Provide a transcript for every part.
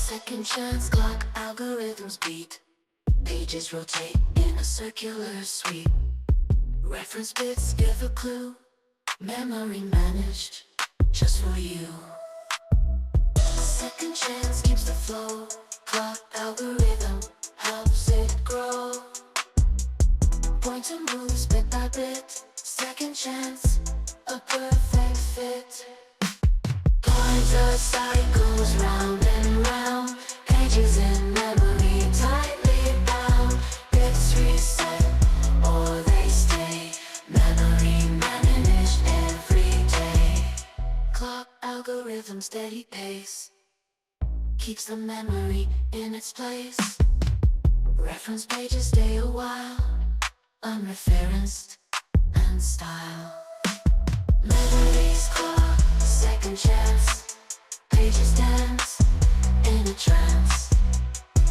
Second chance clock algorithms beat. Pages rotate in a circular sweep. Reference bits give a clue. Memory managed just for you. Second chance keeps the flow. Clock algorithm helps it grow. Pointer moves bit by bit. Second chance, a perfect fit. Pointer cycles round and round. Pages in memory tightly bound. Bits reset or they stay. Memory managed every day. Clock algorithm steady pace keeps the memory in its place. Reference pages stay a while, unreferenced and style. Memories clock, second chance. Pages dance in a trance.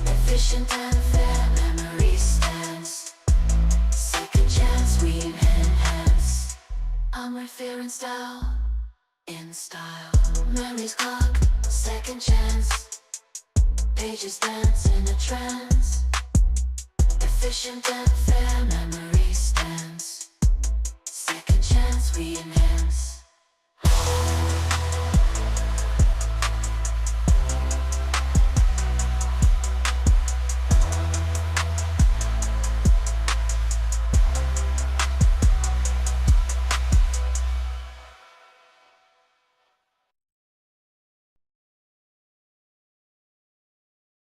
Efficient and fair memory stands. Second chance we enhance. Unreferenced style in style. Memories clock, second chance. Pages dance in a trance. Efficient and fair memory